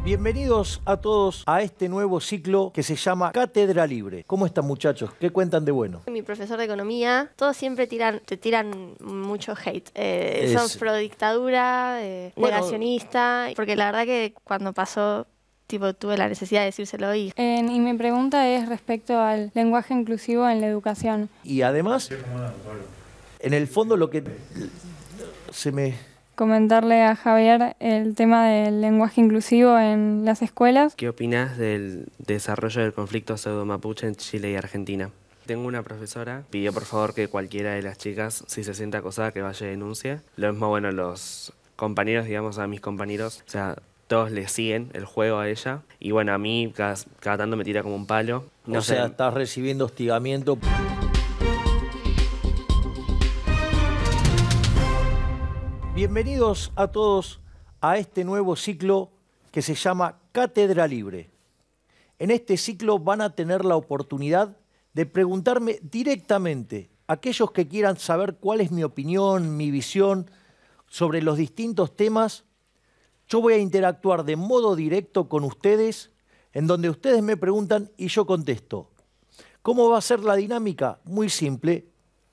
Bienvenidos a todos a este nuevo ciclo que se llama Cátedra Libre. ¿Cómo están, muchachos? ¿Qué cuentan de bueno? Mi profesor de economía, todos siempre te tiran mucho hate. Sos pro dictadura, negacionista, porque la verdad que cuando pasó, tuve la necesidad de decírselo y mi pregunta es respecto al lenguaje inclusivo en la educación. Y además, en el fondo lo que Comentarle a Javier el tema del lenguaje inclusivo en las escuelas. ¿Qué opinas del desarrollo del conflicto pseudo-mapuche en Chile y Argentina? Tengo una profesora, pidió por favor que cualquiera de las chicas, si se siente acosada, que vaya y denuncie. Lo mismo, bueno, los compañeros, digamos, a mis compañeros, o sea, todos le siguen el juego a ella. Y bueno, a mí cada tanto me tira como un palo. No sé, estás recibiendo hostigamiento. Bienvenidos a todos a este nuevo ciclo que se llama Cátedra Libre. En este ciclo van a tener la oportunidad de preguntarme directamente a aquellos que quieran saber cuál es mi opinión, mi visión sobre los distintos temas. Yo voy a interactuar de modo directo con ustedes, en donde ustedes me preguntan y yo contesto. ¿Cómo va a ser la dinámica? Muy simple.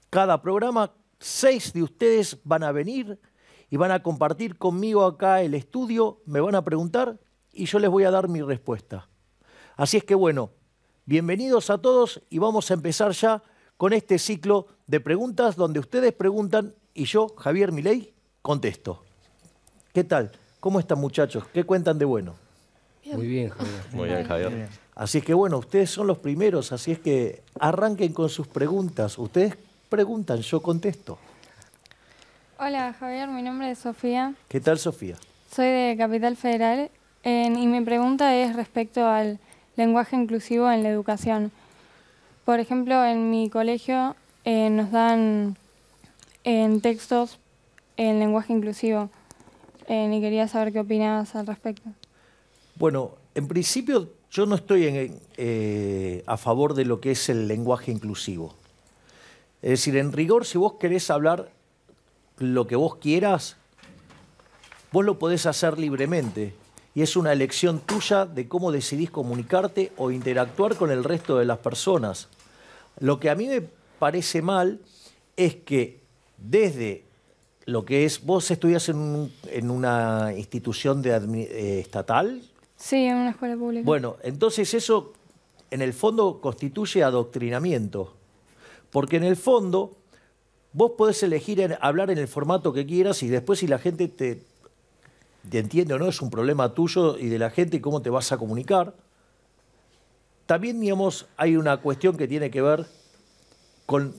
Cada programa, 6 de ustedes van a venir y van a compartir conmigo acá el estudio, me van a preguntar y yo les voy a dar mi respuesta. Así es que bueno, bienvenidos a todos y vamos a empezar ya con este ciclo de preguntas donde ustedes preguntan y yo, Javier Milei, contesto. ¿Qué tal? ¿Cómo están, muchachos? ¿Qué cuentan de bueno? Bien. Muy bien, Javier. Muy bien, Javier. Así es que bueno, ustedes son los primeros, así es que arranquen con sus preguntas. Ustedes preguntan, yo contesto. Hola Javier, mi nombre es Sofía. ¿Qué tal, Sofía? Soy de Capital Federal y mi pregunta es respecto al lenguaje inclusivo en la educación. Por ejemplo, en mi colegio nos dan textos en lenguaje inclusivo y quería saber qué opinabas al respecto. Bueno, en principio yo no estoy a favor de lo que es el lenguaje inclusivo. Es decir, en rigor, si vos querés hablar lo que vos quieras, vos lo podés hacer libremente y es una elección tuya de cómo decidís comunicarte o interactuar con el resto de las personas. Lo que a mí me parece mal es que desde lo que es, vos estudiás en una institución estatal. Sí, en una escuela pública. Bueno, entonces eso en el fondo constituye adoctrinamiento, porque en el fondo vos podés elegir hablar en el formato que quieras y después si la gente te entiende o no es un problema tuyo y de la gente y cómo te vas a comunicar. También, digamos, hay una cuestión que tiene que ver con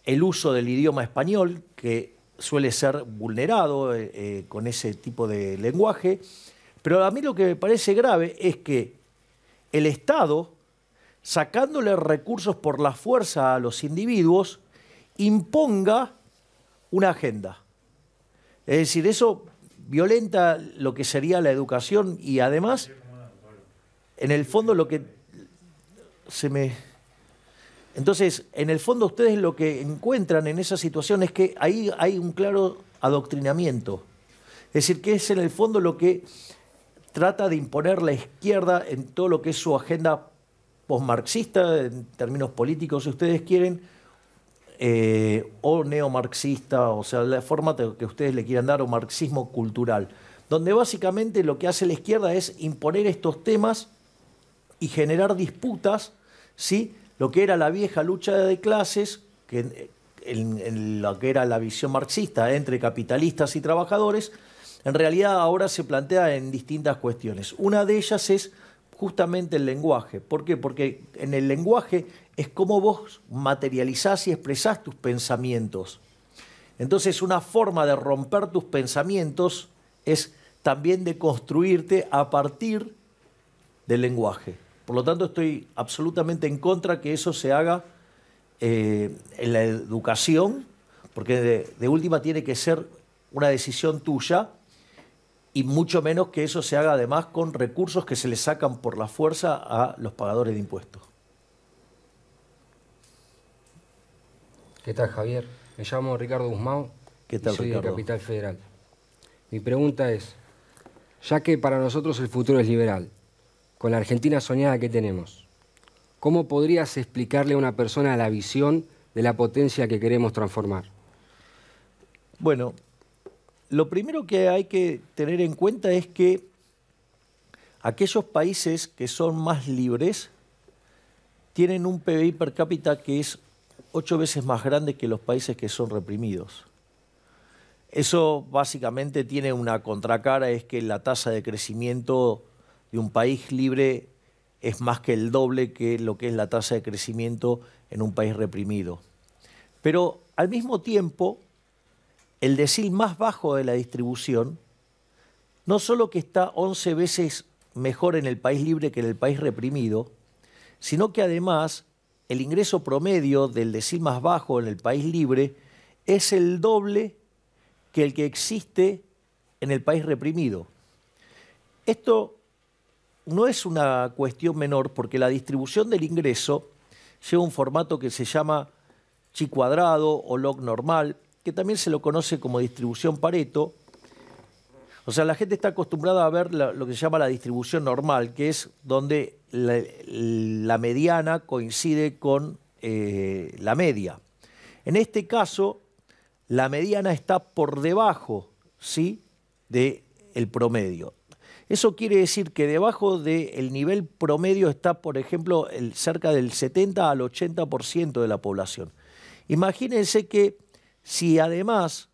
el uso del idioma español, que suele ser vulnerado con ese tipo de lenguaje. Pero a mí lo que me parece grave es que el Estado, sacándole recursos por la fuerza a los individuos, imponga una agenda. Es decir, eso violenta lo que sería la educación y además, en el fondo lo que Entonces, en el fondo ustedes lo que encuentran en esa situación es que ahí hay un claro adoctrinamiento. Es decir, que es en el fondo lo que trata de imponer la izquierda en todo lo que es su agenda posmarxista, en términos políticos, si ustedes quieren, o neomarxista, o sea, la forma que ustedes le quieran dar, o marxismo cultural, donde básicamente lo que hace la izquierda es imponer estos temas y generar disputas, ¿sí? Lo que era la vieja lucha de clases, que en lo que era la visión marxista entre capitalistas y trabajadores, en realidad ahora se plantea en distintas cuestiones. Una de ellas es justamente el lenguaje. ¿Por qué? Porque en el lenguaje es como vos materializás y expresás tus pensamientos. Entonces, una forma de romper tus pensamientos es también de construirte a partir del lenguaje. Por lo tanto, estoy absolutamente en contra que eso se haga en la educación, porque de última tiene que ser una decisión tuya, y mucho menos que eso se haga además con recursos que se le sacan por la fuerza a los pagadores de impuestos. ¿Qué tal, Javier? Me llamo Ricardo Guzmán. ¿Qué tal, y soy Ricardo? de Capital Federal. Mi pregunta es, Ya que para nosotros el futuro es liberal, con la Argentina soñada que tenemos, ¿cómo podrías explicarle a una persona la visión de la potencia que queremos transformar? Bueno, lo primero que hay que tener en cuenta es que aquellos países que son más libres tienen un PBI per cápita que es 8 veces más grande que los países que son reprimidos. Eso básicamente tiene una contracara, es que la tasa de crecimiento de un país libre es más que el doble que lo que es la tasa de crecimiento en un país reprimido. Pero al mismo tiempo, el decil más bajo de la distribución, no solo que está 11 veces mejor en el país libre que en el país reprimido, sino que además el ingreso promedio del decil más bajo en el país libre es el doble que el que existe en el país reprimido. Esto no es una cuestión menor porque la distribución del ingreso lleva un formato que se llama chi cuadrado o log normal, que también se lo conoce como distribución Pareto. O sea, la gente está acostumbrada a ver lo que se llama la distribución normal, que es donde la mediana coincide con la media. En este caso, la mediana está por debajo, ¿sí?, del promedio. Eso quiere decir que debajo del nivel promedio está, por ejemplo, cerca del 70 al 80% de la población. Imagínense que si además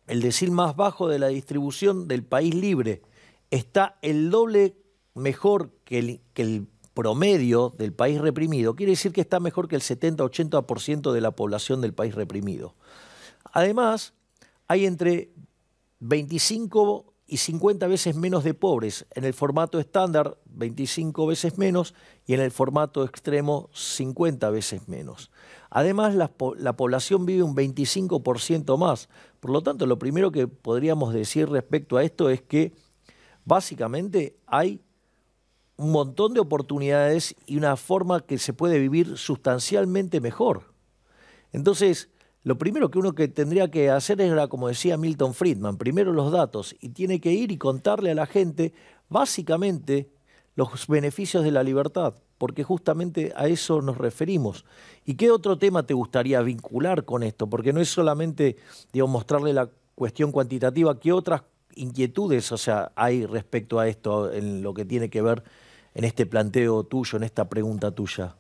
el decil más bajo de la distribución del país libre está el doble mejor que el promedio del país reprimido, quiere decir que está mejor que el 70-80% de la población del país reprimido. Además, hay entre 25 y 50 veces menos de pobres. En el formato estándar, 25 veces menos, y en el formato extremo, 50 veces menos. Además, la población vive un 25% más. Por lo tanto, lo primero que podríamos decir respecto a esto es que básicamente hay un montón de oportunidades y una forma que se puede vivir sustancialmente mejor. Entonces, lo primero que uno tendría que hacer era, como decía Milton Friedman, primero los datos, y tiene que ir y contarle a la gente básicamente los beneficios de la libertad, porque justamente a eso nos referimos. ¿Y qué otro tema te gustaría vincular con esto? Porque no es solamente, digamos, mostrarle la cuestión cuantitativa, ¿qué otras inquietudes, o sea, hay respecto a esto en lo que tiene que ver en este planteo tuyo, en esta pregunta tuya?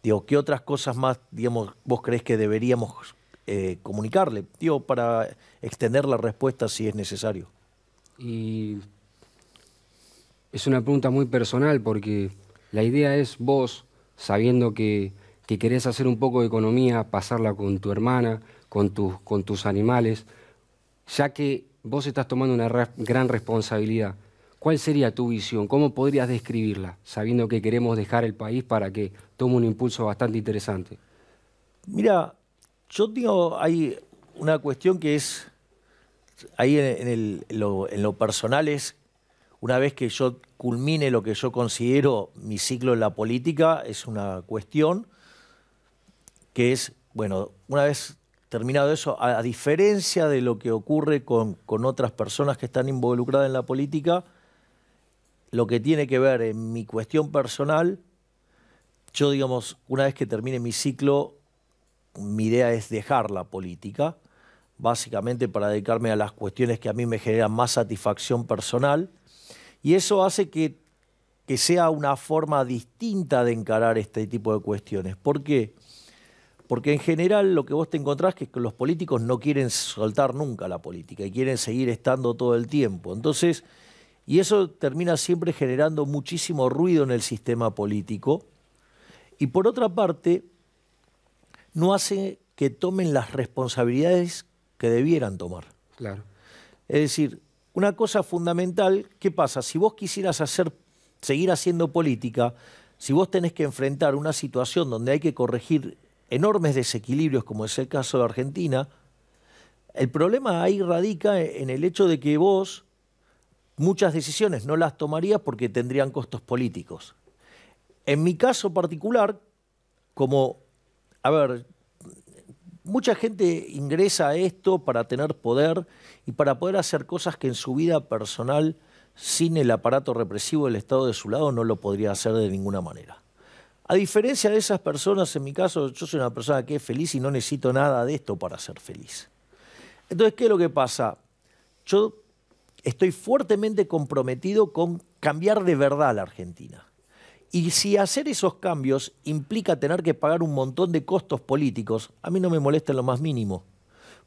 Digo, ¿qué otras cosas más, digamos, vos creés que deberíamos comunicarle? Digo, para extender la respuesta si es necesario. Y es una pregunta muy personal porque la idea es vos, sabiendo que querés hacer un poco de economía, pasarla con tu hermana, con tus animales, ya que vos estás tomando una gran responsabilidad. ¿Cuál sería tu visión? ¿Cómo podrías describirla, sabiendo que queremos dejar el país para que tome un impulso bastante interesante? Mira, yo digo, hay una cuestión que es, ahí en lo personal es, una vez que yo culmine lo que yo considero mi ciclo en la política, es una cuestión que es, bueno, una vez terminado eso, a diferencia de lo que ocurre con otras personas que están involucradas en la política, lo que tiene que ver en mi cuestión personal, yo, digamos, una vez que termine mi ciclo, mi idea es dejar la política, básicamente para dedicarme a las cuestiones que a mí me generan más satisfacción personal, y eso hace que sea una forma distinta de encarar este tipo de cuestiones. ¿Por qué? Porque en general lo que vos te encontrás es que los políticos no quieren soltar nunca la política y quieren seguir estando todo el tiempo. Entonces, y eso termina siempre generando muchísimo ruido en el sistema político. Y por otra parte, no hace que tomen las responsabilidades que debieran tomar. Claro. Es decir, una cosa fundamental, ¿qué pasa? Si vos quisieras seguir haciendo política, si vos tenés que enfrentar una situación donde hay que corregir enormes desequilibrios, como es el caso de Argentina, el problema ahí radica en el hecho de que vos muchas decisiones no las tomarías porque tendrían costos políticos. En mi caso particular, como, a ver, mucha gente ingresa a esto para tener poder y para poder hacer cosas que en su vida personal, sin el aparato represivo del Estado de su lado, no lo podría hacer de ninguna manera. A diferencia de esas personas, en mi caso, yo soy una persona que es feliz y no necesito nada de esto para ser feliz. Entonces, ¿qué es lo que pasa? Yo estoy fuertemente comprometido con cambiar de verdad a la Argentina. Y si hacer esos cambios implica tener que pagar un montón de costos políticos, a mí no me molesta en lo más mínimo,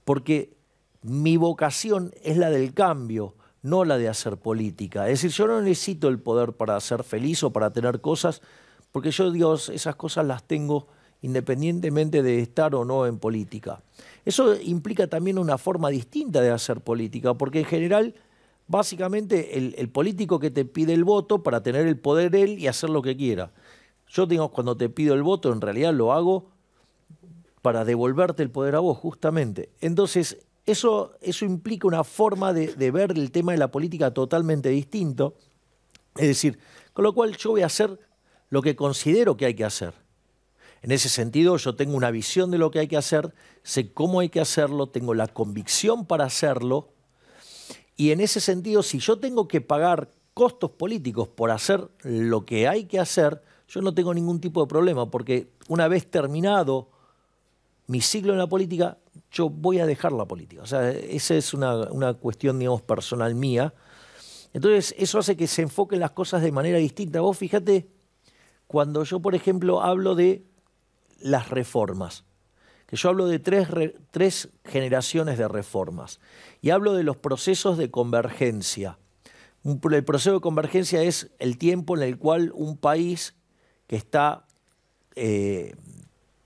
porque mi vocación es la del cambio, no la de hacer política. Es decir, yo no necesito el poder para ser feliz o para tener cosas, porque yo, Dios, esas cosas las tengo independientemente de estar o no en política. Eso implica también una forma distinta de hacer política, porque en general, básicamente, el político que te pide el voto para tener el poder él y hacer lo que quiera. Yo, digamos, cuando te pido el voto, en realidad lo hago para devolverte el poder a vos, justamente. Entonces, eso implica una forma de ver el tema de la política totalmente distinto. Es decir, con lo cual yo voy a hacer lo que considero que hay que hacer. En ese sentido, yo tengo una visión de lo que hay que hacer, sé cómo hay que hacerlo, tengo la convicción para hacerlo, y en ese sentido, si yo tengo que pagar costos políticos por hacer lo que hay que hacer, yo no tengo ningún tipo de problema, porque una vez terminado mi ciclo en la política, yo voy a dejar la política. O sea, esa es una cuestión, digamos, personal mía. Entonces, eso hace que se enfoquen las cosas de manera distinta. Vos fíjate, cuando yo, por ejemplo, hablo de las reformas, que yo hablo de tres generaciones de reformas, y hablo de los procesos de convergencia. El proceso de convergencia es el tiempo en el cual un país que está,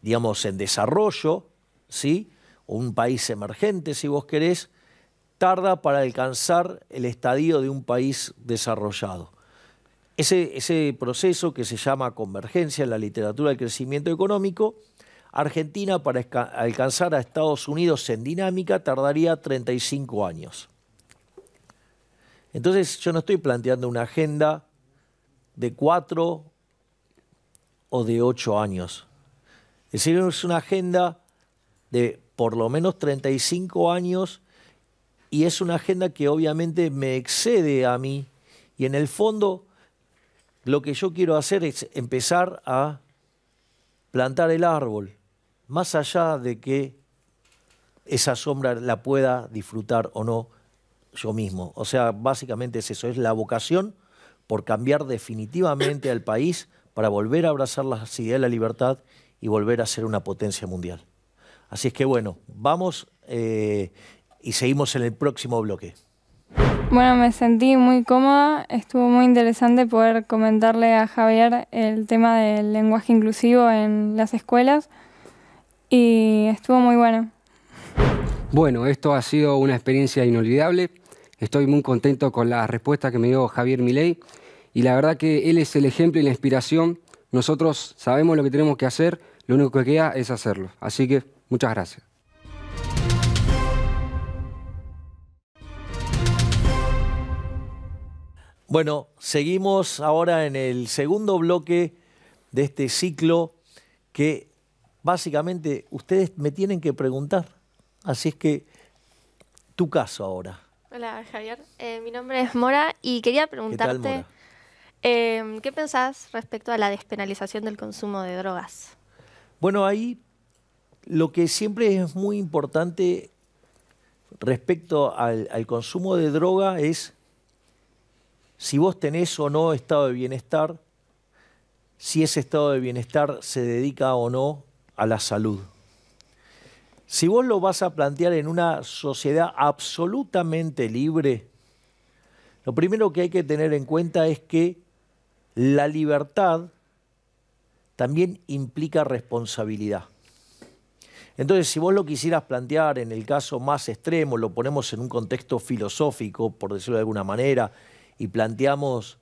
digamos, en desarrollo, ¿sí?, o un país emergente, si vos querés, tarda para alcanzar el estadio de un país desarrollado. Ese proceso que se llama convergencia en la literatura del crecimiento económico, Argentina para alcanzar a Estados Unidos en dinámica tardaría 35 años. Entonces yo no estoy planteando una agenda de 4 o de 8 años. Es decir, es una agenda de por lo menos 35 años y es una agenda que obviamente me excede a mí y en el fondo lo que yo quiero hacer es empezar a plantar el árbol, más allá de que esa sombra la pueda disfrutar o no yo mismo. O sea, básicamente es eso, es la vocación por cambiar definitivamente al país para volver a abrazar las ideas de la libertad y volver a ser una potencia mundial. Así es que bueno, vamos y seguimos en el próximo bloque. Bueno, me sentí muy cómoda, estuvo muy interesante poder comentarle a Javier el tema del lenguaje inclusivo en las escuelas y estuvo muy bueno. Bueno, esto ha sido una experiencia inolvidable. Estoy muy contento con la respuesta que me dio Javier Milei y la verdad que él es el ejemplo y la inspiración. Nosotros sabemos lo que tenemos que hacer, lo único que queda es hacerlo. Así que muchas gracias. Bueno, seguimos ahora en el segundo bloque de este ciclo que básicamente ustedes me tienen que preguntar. Así es que tu caso ahora. Hola Javier, mi nombre es Mora y quería preguntarte ¿Qué tal, Mora? ¿qué pensás respecto a la despenalización del consumo de drogas? Bueno, ahí lo que siempre es muy importante respecto al consumo de droga es si vos tenés o no estado de bienestar, si ese estado de bienestar se dedica o no a la salud. Si vos lo vas a plantear en una sociedad absolutamente libre, lo primero que hay que tener en cuenta es que la libertad también implica responsabilidad. Entonces, si vos lo quisieras plantear en el caso más extremo, lo ponemos en un contexto filosófico, por decirlo de alguna manera, y planteamos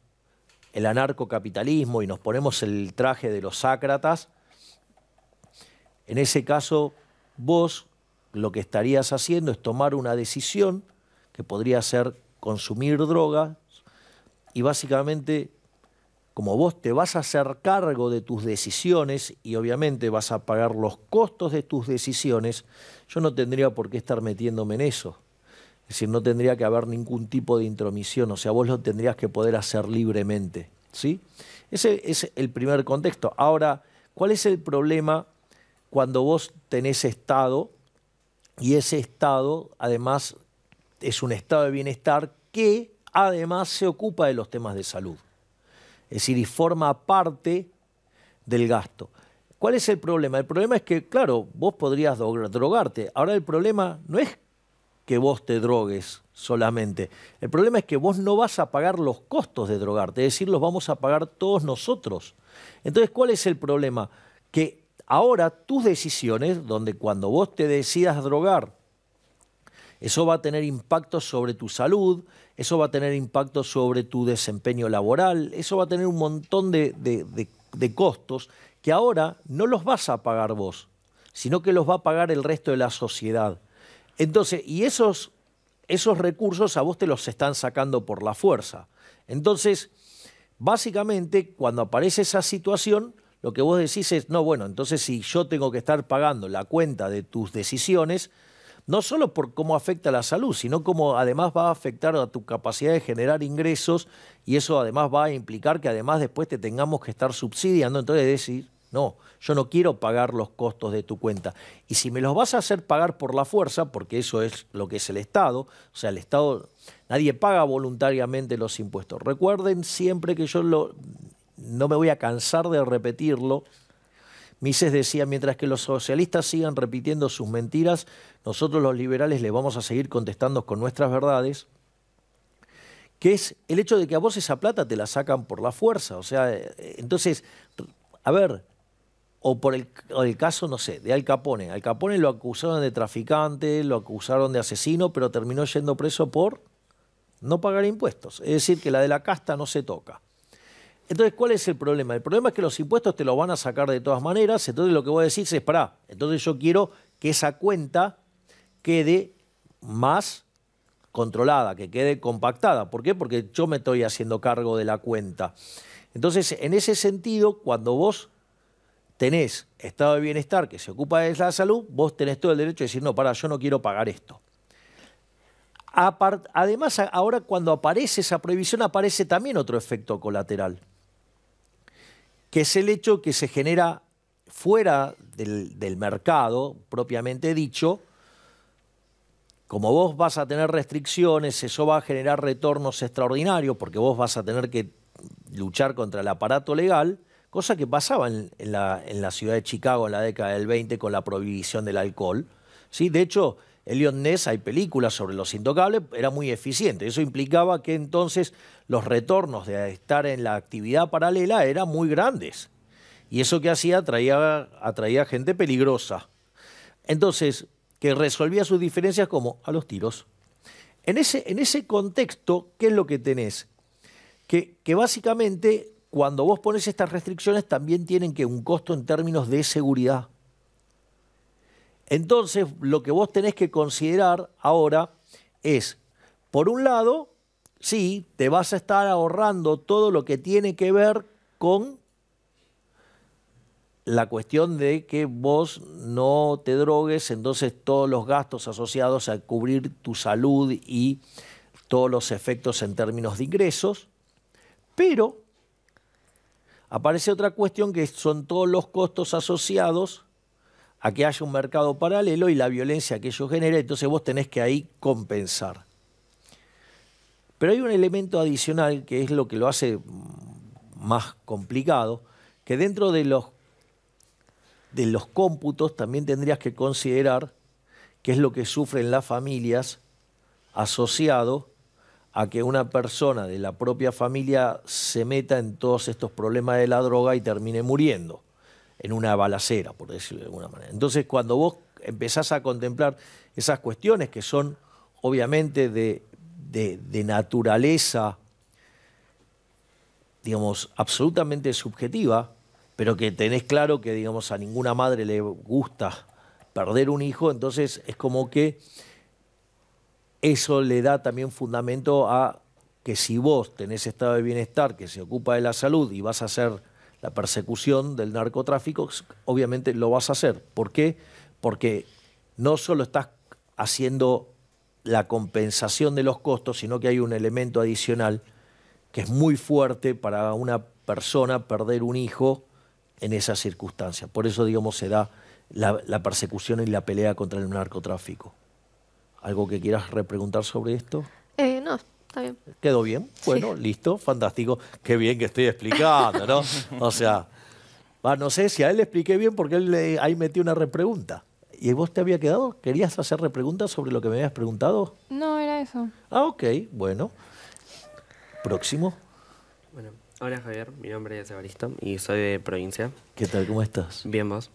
el anarcocapitalismo y nos ponemos el traje de los Sácratas, en ese caso vos lo que estarías haciendo es tomar una decisión que podría ser consumir drogas y básicamente como vos te vas a hacer cargo de tus decisiones y obviamente vas a pagar los costos de tus decisiones, yo no tendría por qué estar metiéndome en eso. Es decir, no tendría que haber ningún tipo de intromisión, o sea, vos lo tendrías que poder hacer libremente, ¿sí? Ese es el primer contexto. Ahora, ¿cuál es el problema cuando vos tenés Estado y ese Estado además es un estado de bienestar que además se ocupa de los temas de salud? Es decir, y forma parte del gasto. ¿Cuál es el problema? El problema es que, claro, vos podrías drogarte. Ahora el problema no es que vos te drogues solamente. El problema es que vos no vas a pagar los costos de drogarte, es decir, los vamos a pagar todos nosotros. Entonces, ¿cuál es el problema? Que ahora tus decisiones, donde cuando vos te decidas drogar, eso va a tener impacto sobre tu salud, eso va a tener impacto sobre tu desempeño laboral, eso va a tener un montón de costos que ahora no los vas a pagar vos, sino que los va a pagar el resto de la sociedad. Entonces, y esos recursos a vos te los están sacando por la fuerza. Entonces, básicamente, cuando aparece esa situación, lo que vos decís es, no, bueno, entonces si yo tengo que estar pagando la cuenta de tus decisiones, no solo por cómo afecta a la salud, sino cómo además va a afectar a tu capacidad de generar ingresos y eso además va a implicar que además después te tengamos que estar subsidiando. Entonces decir, no, yo no quiero pagar los costos de tu cuenta. Y si me los vas a hacer pagar por la fuerza, porque eso es lo que es el Estado, o sea, el Estado, nadie paga voluntariamente los impuestos. Recuerden siempre que yo no me voy a cansar de repetirlo. Mises decía, mientras que los socialistas sigan repitiendo sus mentiras, nosotros los liberales les vamos a seguir contestando con nuestras verdades, que es el hecho de que a vos esa plata te la sacan por la fuerza. O sea, entonces, a ver, o por el caso, no sé, de Al Capone. Al Capone lo acusaron de traficante, lo acusaron de asesino, pero terminó yendo preso por no pagar impuestos. Es decir, que la de la casta no se toca. Entonces, ¿cuál es el problema? El problema es que los impuestos te los van a sacar de todas maneras, entonces lo que vos decís es, pará, entonces yo quiero que esa cuenta quede más controlada, que quede compactada. ¿Por qué? Porque yo me estoy haciendo cargo de la cuenta. Entonces, en ese sentido, cuando vos tenés estado de bienestar que se ocupa de la salud, vos tenés todo el derecho de decir, no, pará, yo no quiero pagar esto. Además, ahora cuando aparece esa prohibición, aparece también otro efecto colateral, que es el hecho que se genera fuera del mercado, propiamente dicho. Como vos vas a tener restricciones, eso va a generar retornos extraordinarios, porque vos vas a tener que luchar contra el aparato legal, cosa que pasaba en la ciudad de Chicago en la década del 20 con la prohibición del alcohol. ¿Sí? De hecho, Eliot Ness, hay películas sobre Los Intocables, era muy eficiente. Eso implicaba que entonces los retornos de estar en la actividad paralela eran muy grandes. Y eso que hacía atraía gente peligrosa. Entonces, que resolvía sus diferencias como a los tiros. En ese contexto, ¿qué es lo que tenés? Que básicamente, cuando vos pones estas restricciones, también tienen que un costo en términos de seguridad. Entonces, lo que vos tenés que considerar ahora es, por un lado, sí, te vas a estar ahorrando todo lo que tiene que ver con la cuestión de que vos no te drogues, entonces todos los gastos asociados a cubrir tu salud y todos los efectos en términos de ingresos, pero aparece otra cuestión que son todos los costos asociados a que haya un mercado paralelo y la violencia que ello genera, entonces vos tenés que ahí compensar. Pero hay un elemento adicional que es lo que lo hace más complicado, que dentro de los cómputos también tendrías que considerar qué es lo que sufren las familias asociado a que una persona de la propia familia se meta en todos estos problemas de la droga y termine muriendo en una balacera, por decirlo de alguna manera. Entonces, cuando vos empezás a contemplar esas cuestiones que son obviamente de naturaleza, digamos, absolutamente subjetiva, pero que tenés claro que, digamos, a ninguna madre le gusta perder un hijo, entonces es como que eso le da también fundamento a que si vos tenés estado de bienestar que se ocupa de la salud y vas a hacer la persecución del narcotráfico, obviamente lo vas a hacer. ¿Por qué? Porque no solo estás haciendo la compensación de los costos, sino que hay un elemento adicional que es muy fuerte para una persona perder un hijo en esas circunstancias. Por eso, digamos, se da la persecución y la pelea contra el narcotráfico. ¿Algo que quieras repreguntar sobre esto? No, está bien. ¿Quedó bien? Bueno, sí. Listo, fantástico. Qué bien que estoy explicando, ¿no? O sea, no sé si a él le expliqué bien porque él ahí metió una repregunta. ¿Y vos te había quedado? ¿Querías hacer repreguntas sobre lo que me habías preguntado? No, era eso. Ah, ok, bueno. Próximo. Bueno, hola Javier, mi nombre es Evaristo y soy de provincia. ¿Qué tal? ¿Cómo estás? Bien, vos.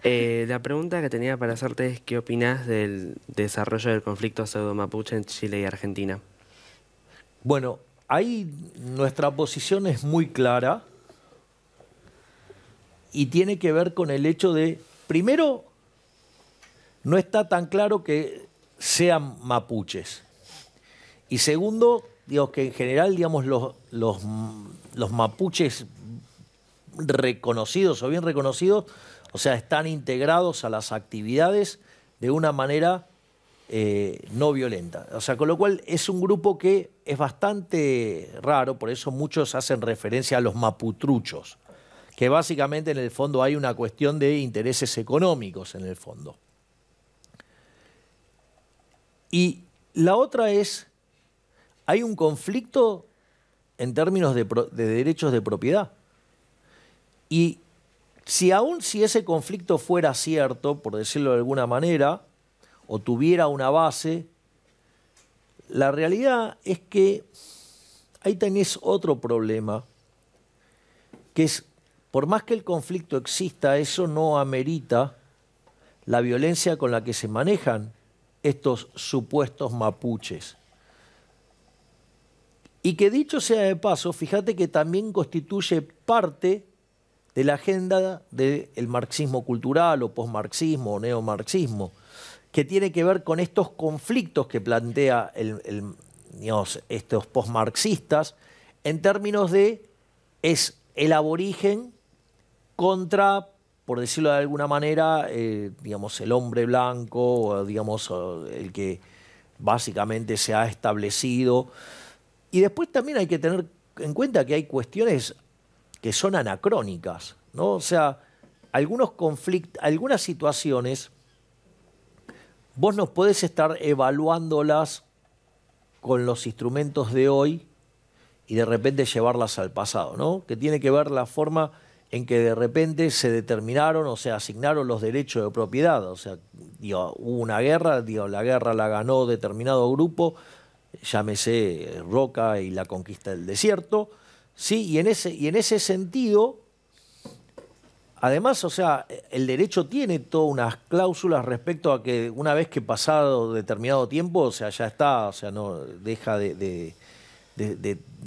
La pregunta que tenía para hacerte es ¿qué opinás del desarrollo del conflicto pseudo-mapuche en Chile y Argentina? Bueno, ahí nuestra posición es muy clara y tiene que ver con el hecho de, primero, no está tan claro que sean mapuches. Y segundo, digo que en general, digamos, los mapuches reconocidos o bien reconocidos, o sea, están integrados a las actividades de una manera no violenta. O sea, con lo cual es un grupo que es bastante raro, por eso muchos hacen referencia a los maputruchos, que básicamente en el fondo hay una cuestión de intereses económicos en el fondo. Y la otra es, hay un conflicto en términos de derechos de propiedad. Y aún si ese conflicto fuera cierto, por decirlo de alguna manera, o tuviera una base, la realidad es que ahí tenés otro problema, que es, por más que el conflicto exista, eso no amerita la violencia con la que se manejan estos supuestos mapuches. Y que dicho sea de paso, fíjate que también constituye parte de la agenda del marxismo cultural o posmarxismo o neomarxismo, que tiene que ver con estos conflictos que plantea digamos, estos posmarxistas en términos de es el aborigen contra, por decirlo de alguna manera, digamos, el hombre blanco, o digamos, el que básicamente se ha establecido. Y después también hay que tener en cuenta que hay cuestiones que son anacrónicas, ¿no? O sea, algunos conflictos, algunas situaciones, vos no podés estar evaluándolas con los instrumentos de hoy y de repente llevarlas al pasado, ¿no? Que tiene que ver la forma en que de repente se determinaron o se asignaron los derechos de propiedad. O sea, digo, hubo una guerra, digo, la guerra la ganó determinado grupo, llámese Roca y la conquista del desierto, ¿sí? Y en ese sentido, además, o sea, el derecho tiene todas unas cláusulas respecto a que una vez que pasado determinado tiempo, o sea, ya está, o sea, no deja de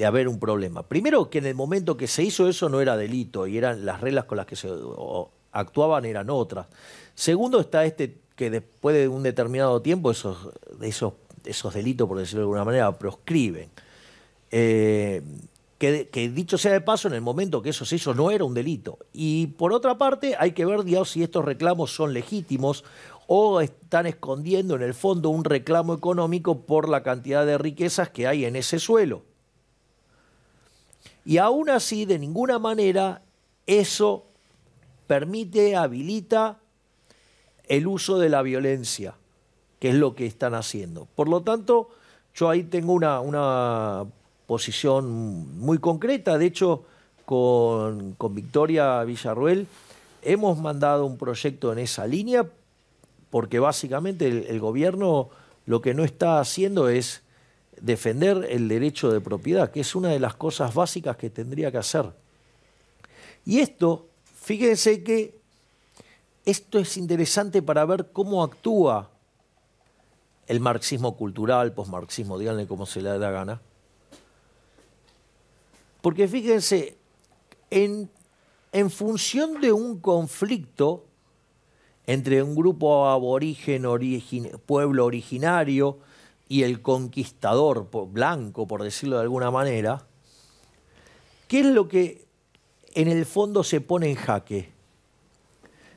haber un problema. Primero, que en el momento que se hizo eso no era delito y eran las reglas con las que se actuaban eran otras. Segundo, está que después de un determinado tiempo esos delitos, por decirlo de alguna manera, proscriben. Que dicho sea de paso, en el momento que eso se hizo no era un delito. Y por otra parte, hay que ver, digamos, si estos reclamos son legítimos o están escondiendo en el fondo un reclamo económico por la cantidad de riquezas que hay en ese suelo. Y aún así, de ninguna manera, eso habilita el uso de la violencia, que es lo que están haciendo. Por lo tanto, yo ahí tengo una posición muy concreta. De hecho, con Victoria Villarruel hemos mandado un proyecto en esa línea porque básicamente el gobierno lo que no está haciendo es defender el derecho de propiedad, que es una de las cosas básicas que tendría que hacer. Y esto, fíjense que esto es interesante para ver cómo actúa el marxismo cultural, posmarxismo, díganle cómo se le da la gana. Porque fíjense, en función de un conflicto entre un grupo aborigen, pueblo originario, y el conquistador blanco, por decirlo de alguna manera, ¿qué es lo que en el fondo se pone en jaque?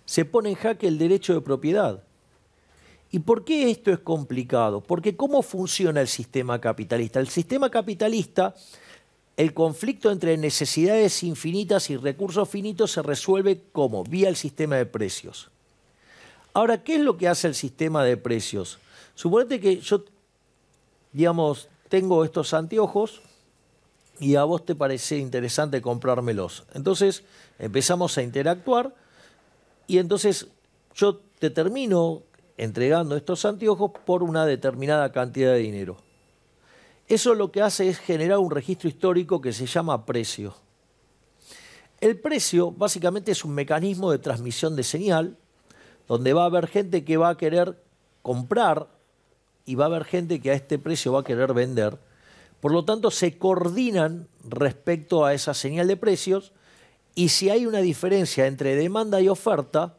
Se pone en jaque el derecho de propiedad. ¿Y por qué esto es complicado? Porque ¿cómo funciona el sistema capitalista? El sistema capitalista, el conflicto entre necesidades infinitas y recursos finitos se resuelve ¿cómo? Vía el sistema de precios. Ahora, ¿qué es lo que hace el sistema de precios? Suponete que yo, digamos, tengo estos anteojos y a vos te parece interesante comprármelos. Entonces empezamos a interactuar y entonces yo te termino entregando estos anteojos por una determinada cantidad de dinero. Eso lo que hace es generar un registro histórico que se llama precio. El precio básicamente es un mecanismo de transmisión de señal donde va a haber gente que va a querer comprar y va a haber gente que a este precio va a querer vender. Por lo tanto, se coordinan respecto a esa señal de precios y si hay una diferencia entre demanda y oferta,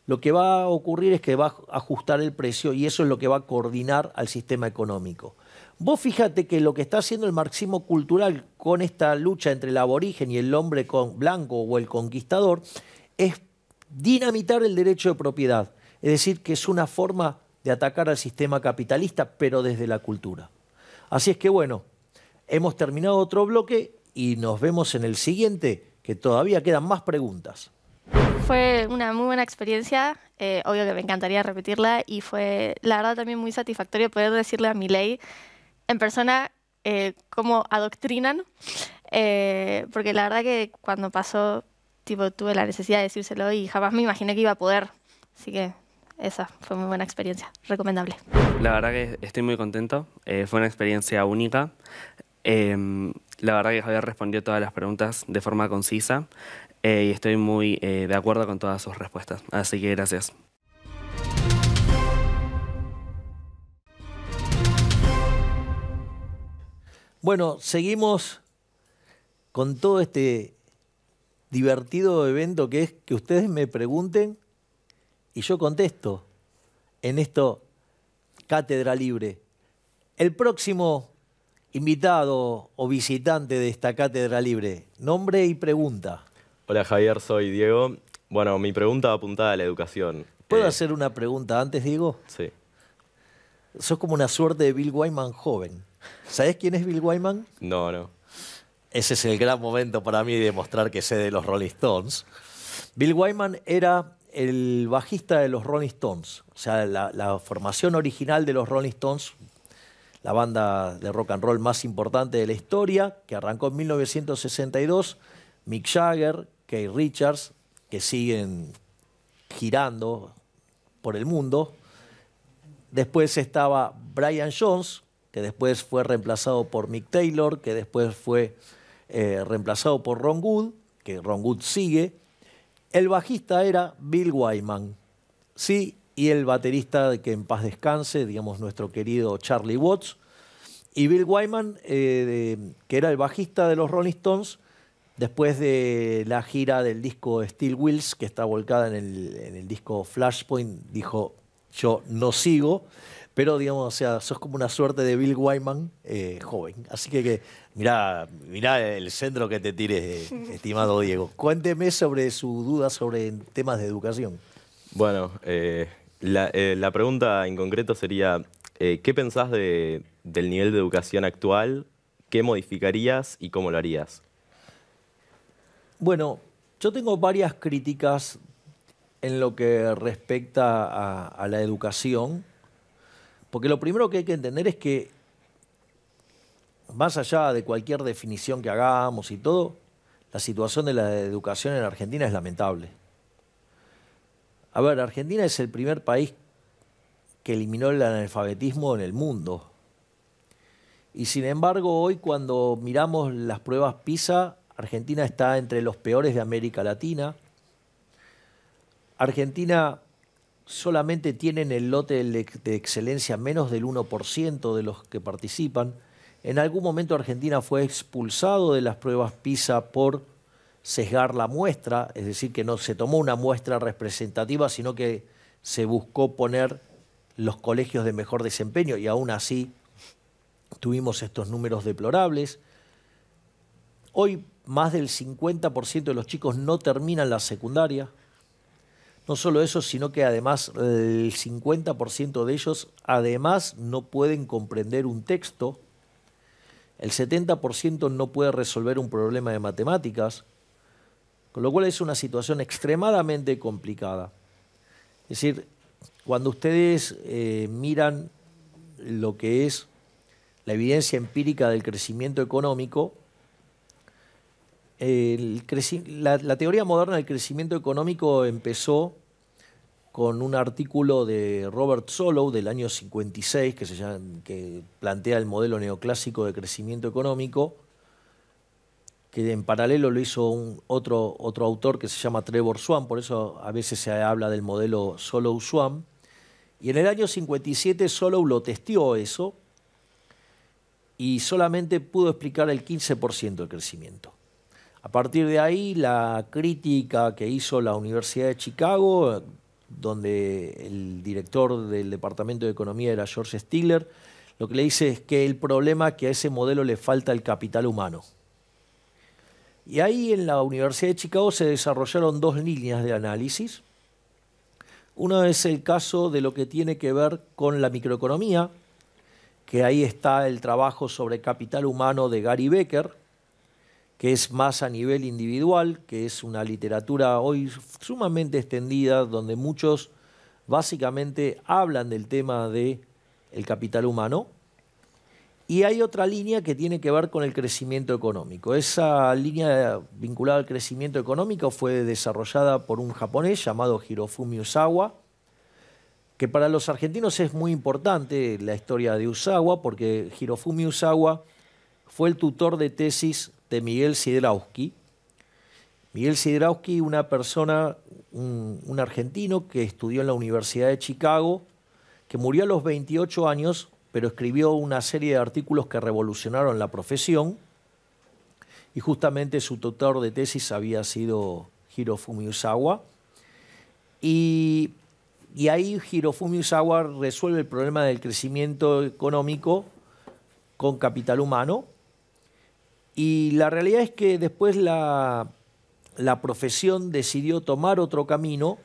lo que va a ocurrir es que va a ajustar el precio y eso es lo que va a coordinar al sistema económico. Vos fíjate que lo que está haciendo el marxismo cultural con esta lucha entre el aborigen y el hombre blanco o el conquistador es dinamitar el derecho de propiedad. Es decir, que es una forma de atacar al sistema capitalista, pero desde la cultura. Así es que bueno, hemos terminado otro bloque y nos vemos en el siguiente, que todavía quedan más preguntas. Fue una muy buena experiencia, obvio que me encantaría repetirla y fue la verdad también muy satisfactorio poder decirle a Milei en persona cómo adoctrinan, porque la verdad que cuando pasó, tipo, tuve la necesidad de decírselo y jamás me imaginé que iba a poder, así que esa fue muy buena experiencia, recomendable. La verdad que estoy muy contento, fue una experiencia única. La verdad que Javier respondió todas las preguntas de forma concisa y estoy muy de acuerdo con todas sus respuestas, así que gracias. Bueno, seguimos con todo este divertido evento que es que ustedes me pregunten y yo contesto en esto Cátedra Libre. El próximo invitado o visitante de esta Cátedra Libre, nombre y pregunta. Hola Javier, soy Diego. Bueno, mi pregunta va apuntada a la educación. ¿Puedo hacer una pregunta antes, Diego? Sí. Sos como una suerte de Bill Wyman joven. ¿Sabés quién es Bill Wyman? No. Ese es el gran momento para mí de demostrar que sé de los Rolling Stones. Bill Wyman era el bajista de los Rolling Stones. O sea, la formación original de los Rolling Stones, la banda de rock and roll más importante de la historia, que arrancó en 1962, Mick Jagger, Keith Richards, que siguen girando por el mundo. Después estaba Brian Jones, que después fue reemplazado por Mick Taylor, que después fue reemplazado por Ron Wood, que Ron Wood sigue. El bajista era Bill Wyman, sí, y el baterista, que en paz descanse, digamos, nuestro querido Charlie Watts. Y Bill Wyman, que era el bajista de los Rolling Stones, después de la gira del disco Steel Wheels, que está volcada en el disco Flashpoint, dijo, yo no sigo, pero digamos, o sea, sos como una suerte de Bill Wyman joven. Así que mirá el centro que te tires, estimado Diego. Cuénteme sobre su duda sobre temas de educación. Bueno, la pregunta en concreto sería, ¿qué pensás del nivel de educación actual? ¿Qué modificarías y cómo lo harías? Bueno, yo tengo varias críticas en lo que respecta a la educación, porque lo primero que hay que entender es que, más allá de cualquier definición que hagamos y todo, la situación de la educación en Argentina es lamentable. A ver, Argentina es el primer país que eliminó el analfabetismo en el mundo. Y sin embargo, hoy cuando miramos las pruebas PISA, Argentina está entre los peores de América Latina. Argentina solamente tiene en el lote de excelencia menos del 1% de los que participan. En algún momento Argentina fue expulsado de las pruebas PISA por sesgar la muestra, es decir, que no se tomó una muestra representativa, sino que se buscó poner los colegios de mejor desempeño y aún así tuvimos estos números deplorables. Hoy más del 50% de los chicos no terminan la secundaria. No solo eso, sino que además el 50% de ellos además no pueden comprender un texto. El 70% no puede resolver un problema de matemáticas, con lo cual es una situación extremadamente complicada. Es decir, cuando ustedes miran lo que es la evidencia empírica del crecimiento económico, la teoría moderna del crecimiento económico empezó con un artículo de Robert Solow del año 56 que plantea el modelo neoclásico de crecimiento económico, que en paralelo lo hizo otro autor que se llama Trevor Swan, por eso a veces se habla del modelo Solow-Swan. Y en el año 57 Solow lo testeó eso y solamente pudo explicar el 15% del crecimiento. A partir de ahí, la crítica que hizo la Universidad de Chicago, donde el director del Departamento de Economía era George Stigler, lo que le dice es que el problema es que a ese modelo le falta el capital humano. Y ahí en la Universidad de Chicago se desarrollaron dos líneas de análisis. Una es el caso de lo que tiene que ver con la microeconomía, que ahí está el trabajo sobre capital humano de Gary Becker, que es más a nivel individual, que es una literatura hoy sumamente extendida, donde muchos básicamente hablan del tema del capital humano. Y hay otra línea que tiene que ver con el crecimiento económico. Esa línea vinculada al crecimiento económico fue desarrollada por un japonés llamado Hirofumi Usawa, que para los argentinos es muy importante la historia de Usawa, porque Hirofumi Usawa fue el tutor de tesis de Miguel Sidrausky. Miguel Sidrausky, una persona, un argentino que estudió en la Universidad de Chicago, que murió a los 28 años, pero escribió una serie de artículos que revolucionaron la profesión, y justamente su tutor de tesis había sido Hirofumi Usawa. Y ahí Hirofumi Usawa resuelve el problema del crecimiento económico con capital humano. Y la realidad es que después la profesión decidió tomar otro camino,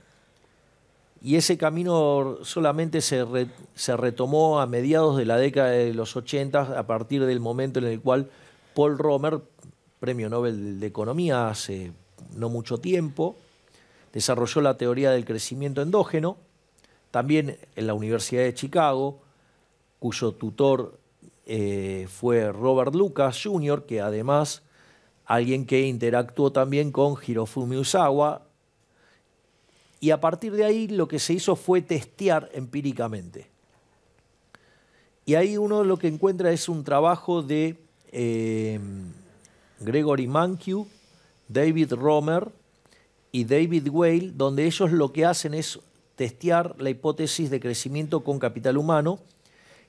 y ese camino solamente se retomó a mediados de la década de los 80, a partir del momento en el cual Paul Romer, premio Nobel de Economía hace no mucho tiempo, desarrolló la teoría del crecimiento endógeno, también en la Universidad de Chicago, cuyo tutor fue Robert Lucas Jr., que además alguien que interactuó también con Hirofumi Usawa, y a partir de ahí lo que se hizo fue testear empíricamente. Y ahí uno lo que encuentra es un trabajo de Gregory Mankiw, David Romer y David Weil, donde ellos lo que hacen es testear la hipótesis de crecimiento con capital humano,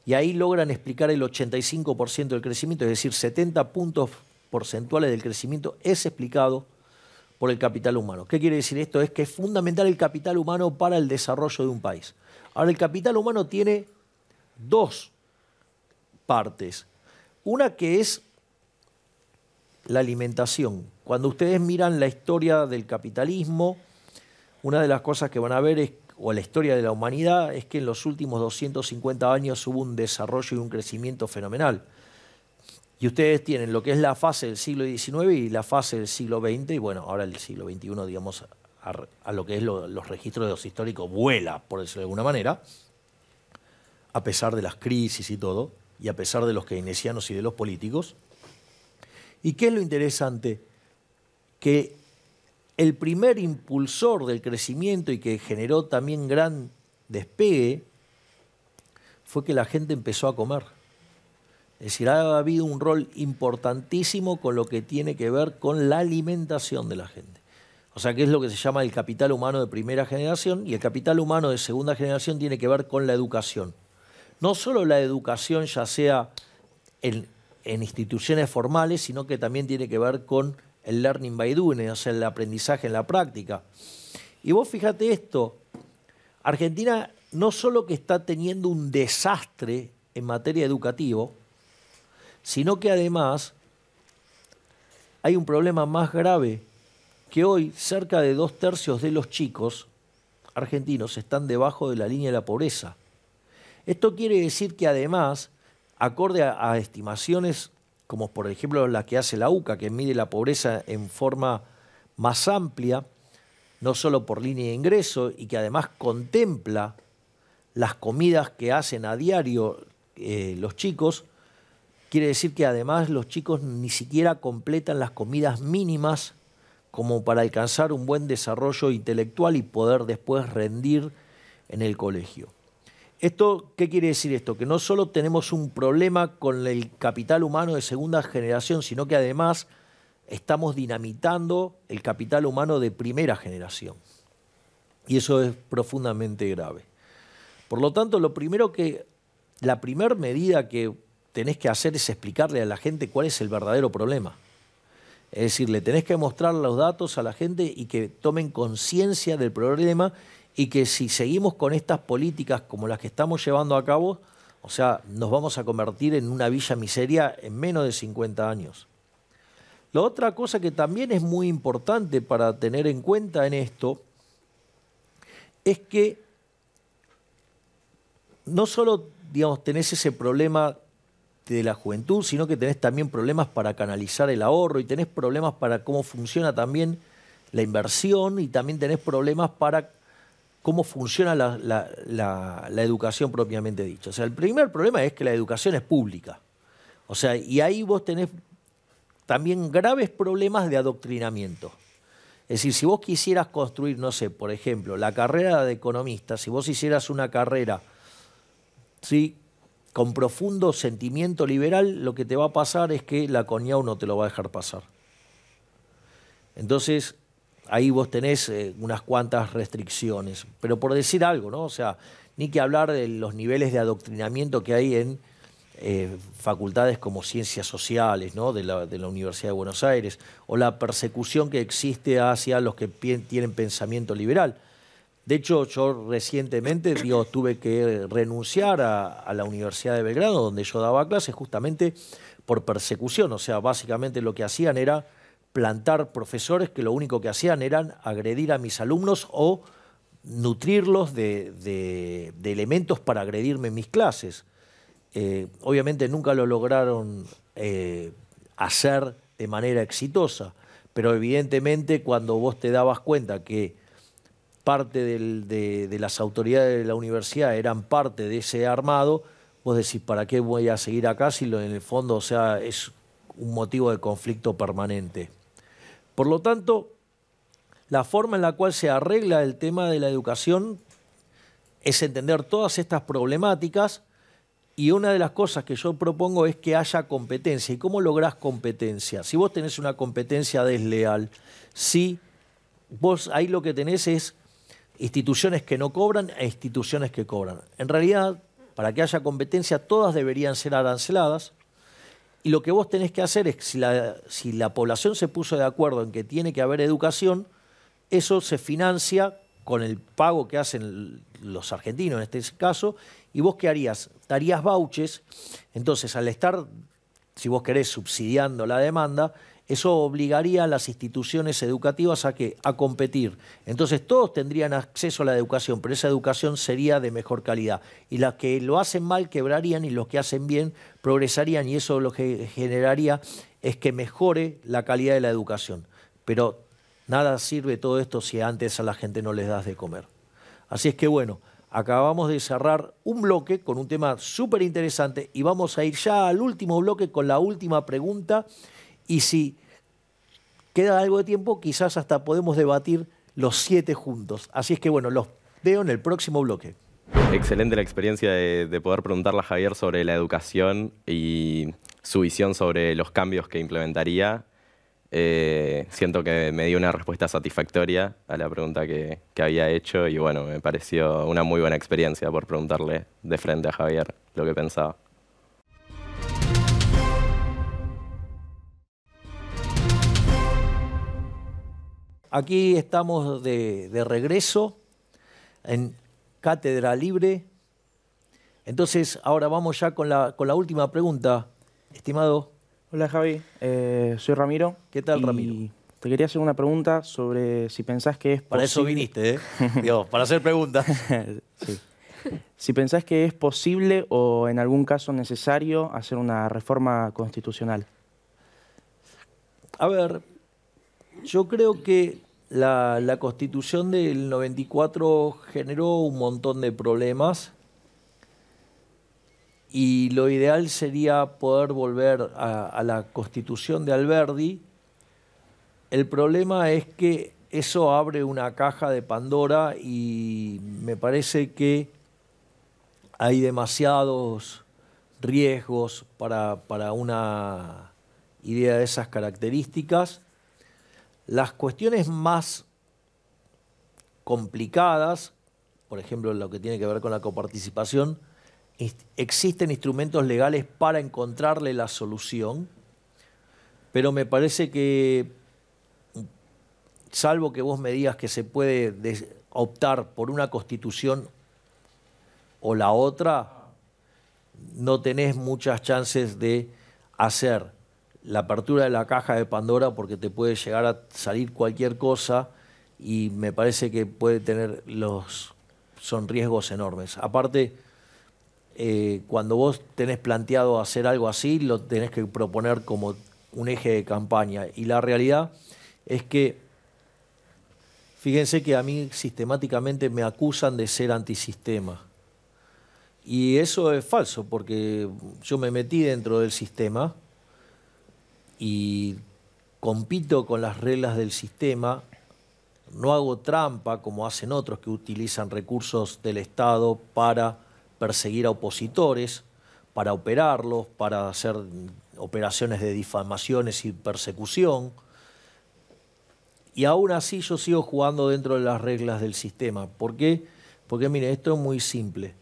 y ahí logran explicar el 85% del crecimiento, es decir, 70 puntos porcentuales del crecimiento es explicado por el capital humano. ¿Qué quiere decir esto? Es que es fundamental el capital humano para el desarrollo de un país. Ahora, el capital humano tiene dos partes. Una que es la alimentación. Cuando ustedes miran la historia del capitalismo, una de las cosas que van a ver es, o la historia de la humanidad, es que en los últimos 250 años hubo un desarrollo y un crecimiento fenomenal. Y ustedes tienen lo que es la fase del siglo XIX y la fase del siglo XX, y bueno, ahora el siglo XXI, digamos, a lo que es los registros de los históricos, vuela, por decirlo de alguna manera, a pesar de las crisis y todo, y a pesar de los keynesianos y de los políticos. ¿Y qué es lo interesante? Que el primer impulsor del crecimiento y que generó también gran despegue fue que la gente empezó a comer. Es decir, ha habido un rol importantísimo con lo que tiene que ver con la alimentación de la gente. O sea, que es lo que se llama el capital humano de primera generación, y el capital humano de segunda generación tiene que ver con la educación. No solo la educación ya sea en instituciones formales, sino que también tiene que ver con el learning by doing, o sea, el aprendizaje en la práctica. Y vos fíjate esto, Argentina no solo que está teniendo un desastre en materia educativa, sino que además hay un problema más grave, que hoy cerca de 2/3 de los chicos argentinos están debajo de la línea de la pobreza. Esto quiere decir que además, acorde a estimaciones como por ejemplo la que hace la UCA, que mide la pobreza en forma más amplia, no solo por línea de ingreso, y que además contempla las comidas que hacen a diario los chicos, quiere decir que además los chicos ni siquiera completan las comidas mínimas como para alcanzar un buen desarrollo intelectual y poder después rendir en el colegio. ¿Qué quiere decir esto? Que no solo tenemos un problema con el capital humano de segunda generación, sino que además estamos dinamitando el capital humano de primera generación. Y eso es profundamente grave. Por lo tanto, la primera medida que tenés que hacer es explicarle a la gente cuál es el verdadero problema. Es decir, le tenés que mostrar los datos a la gente y que tomen conciencia del problema, y que si seguimos con estas políticas como las que estamos llevando a cabo, o sea, nos vamos a convertir en una villa miseria en menos de 50 años. La otra cosa que también es muy importante para tener en cuenta en esto es que no solo, digamos, tenés ese problema de la juventud, sino que tenés también problemas para canalizar el ahorro, y tenés problemas para cómo funciona también la inversión, y también tenés problemas para cómo funciona la educación propiamente dicha. O sea, el primer problema es que la educación es pública. O sea, y ahí vos tenés también graves problemas de adoctrinamiento. Es decir, si vos quisieras construir, no sé, por ejemplo, la carrera de economista, si vos hicieras una carrera, ¿sí?, con profundo sentimiento liberal, lo que te va a pasar es que la CONIAU no te lo va a dejar pasar. Entonces, ahí vos tenés unas cuantas restricciones. Pero por decir algo, ¿no? O sea, ni que hablar de los niveles de adoctrinamiento que hay en facultades como Ciencias Sociales, ¿no?, de la Universidad de Buenos Aires, o la persecución que existe hacia los que tienen pensamiento liberal. De hecho, yo recientemente tuve que renunciar a la Universidad de Belgrano, donde yo daba clases, justamente por persecución. O sea, básicamente lo que hacían era plantar profesores que lo único que hacían eran agredir a mis alumnos o nutrirlos de elementos para agredirme en mis clases. Obviamente nunca lo lograron hacer de manera exitosa, pero evidentemente cuando vos te dabas cuenta que parte de las autoridades de la universidad eran parte de ese armado, vos decís, ¿para qué voy a seguir acá si en el fondo, o sea, es un motivo de conflicto permanente? Por lo tanto, la forma en la cual se arregla el tema de la educación es entender todas estas problemáticas, y una de las cosas que yo propongo es que haya competencia. ¿Y cómo lográs competencia? Si vos tenés una competencia desleal, si vos ahí lo que tenés es instituciones que no cobran e instituciones que cobran. En realidad, para que haya competencia, todas deberían ser aranceladas, y lo que vos tenés que hacer es, si la población se puso de acuerdo en que tiene que haber educación, eso se financia con el pago que hacen los argentinos en este caso, y vos ¿qué harías? Darías vouchers. Entonces, al estar, si vos querés, subsidiando la demanda, eso obligaría a las instituciones educativas a competir. Entonces todos tendrían acceso a la educación, pero esa educación sería de mejor calidad. Y las que lo hacen mal quebrarían, y los que hacen bien progresarían, y eso lo que generaría es que mejore la calidad de la educación. Pero nada sirve todo esto si antes a la gente no les das de comer. Así es que bueno, acabamos de cerrar un bloque con un tema súper interesante, y vamos a ir ya al último bloque con la última pregunta. Y si queda algo de tiempo, quizás hasta podemos debatir los 7 juntos. Así es que bueno, los veo en el próximo bloque. Excelente la experiencia de poder preguntarle a Javier sobre la educación y su visión sobre los cambios que implementaría. Siento que me dio una respuesta satisfactoria a la pregunta que había hecho, y bueno, me pareció una muy buena experiencia por preguntarle de frente a Javier lo que pensaba. Aquí estamos de regreso cátedra libre. Entonces, ahora vamos ya con la última pregunta, estimado. Hola Javi, soy Ramiro. ¿Qué tal, y Ramiro? Te quería hacer una pregunta sobre si pensás que es posible... Para eso viniste, ¿eh? Digo, para hacer preguntas. Sí. Si pensás que es posible o en algún caso necesario hacer una reforma constitucional. A ver, yo creo que la Constitución del 94 generó un montón de problemas y lo ideal sería poder volver a la Constitución de Alberdi. El problema es que eso abre una caja de Pandora y me parece que hay demasiados riesgos para una idea de esas características. Las cuestiones más complicadas, por ejemplo, lo que tiene que ver con la coparticipación, existen instrumentos legales para encontrarle la solución, pero me parece que, salvo que vos me digas que se puede optar por una constitución o la otra, no tenés muchas chances de hacer la apertura de la caja de Pandora porque te puede llegar a salir cualquier cosa y me parece que puede tener son riesgos enormes. Aparte, cuando vos tenés planteado hacer algo así, lo tenés que proponer como un eje de campaña. Y la realidad es que, fíjense que a mí sistemáticamente me acusan de ser antisistema. Y eso es falso, porque yo me metí dentro del sistema y compito con las reglas del sistema, no hago trampa como hacen otros que utilizan recursos del Estado para perseguir a opositores, para operarlos, para hacer operaciones de difamaciones y persecución. Y aún así yo sigo jugando dentro de las reglas del sistema. ¿Por qué? Porque mire, esto es muy simple.